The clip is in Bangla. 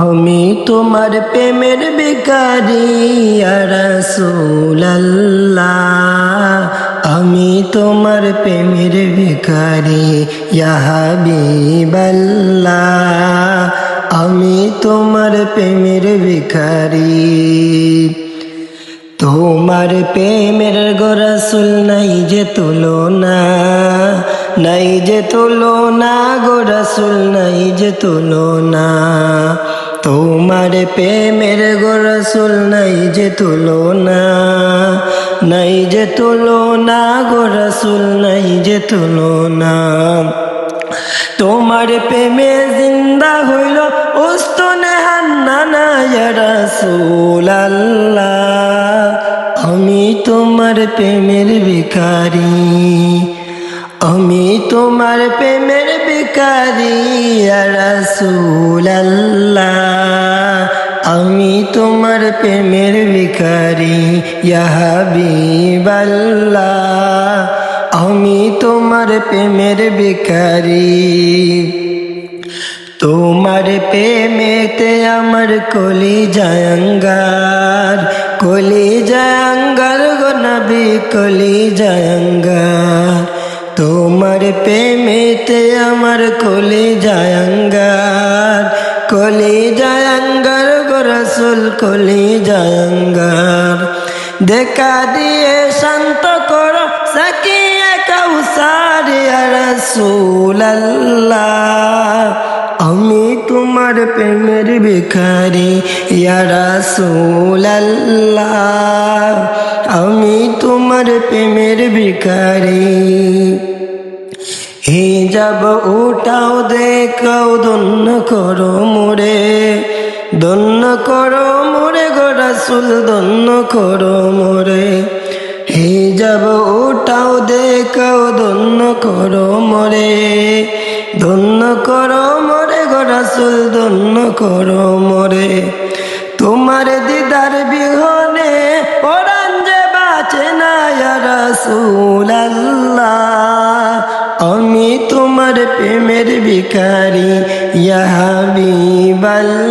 আমি তোমার প্রেমের ভিখারি ইয়া রাসূলুল্লাহ, আমি তোমার প্রেমের ভিখারি ইয়া হাবিবাল্লাহ, আমি তোমার প্রেমের ভিখারি। তোমার প্রেমের গো রাসূল নাই যে তুলনা, নাই যে তুলনা গো রাসূল নাই যে তুলনা। তোমার প্রেমের গো রাসূল নাই যে তুলনা, নাই যে তুলনা গো রাসূল নাই যে তুলনা। তোমার প্রেমে জিন্দা হইল উস্তনে হান্নানা ইয়া রাসূলুল্লাহ, আমি তোমার প্রেমের ভিখারি, আমি তোমার প্রেমের ভিখারি ইয়া রাসূলুল্লাহ, আমি তোমার প্রেমের ভিখারি ইয়া হাবিবাল্লাহ, আমি তোমার প্রেমের ভিখারি। তোমার প্রেমেতে আমার কলিজা আঙ্গার, কলিজা আঙ্গার গো নবী কলিজা আঙ্গার। তোমার প্রেমেতে আমার কলিজা আঙ্গার, কলিজা আঙ্গার গো রাসূল কলিজা আঙ্গার। দেখা দিয়ে শান্ত করো সাকিয়ে কাউসার ইয়া রাসূলুল্লাহ, আমি তোমার প্রেমের ভিখারি ইয়া রাসূলুল্লাহ, আমি তোমার প্রেমের ভিখারি। হিজাব উঠাও দেখাও ধন্য করো মোরে, ধন্য করো মোরে গো রাসূল ধন্য করো মোরে। হিজাব উঠাও দেখাও ধন্য করো মোরে, ধন্য করো মোরে গো রাসূল ধন্য করো মোরে। তোমার দিদার বিহনে পরাণ যে বাঁচে না ইয়া রাসূলুল্লাহ, আমি তোমার প্রেমের ভিখারি ইয়া হাবিবাল্লাহ,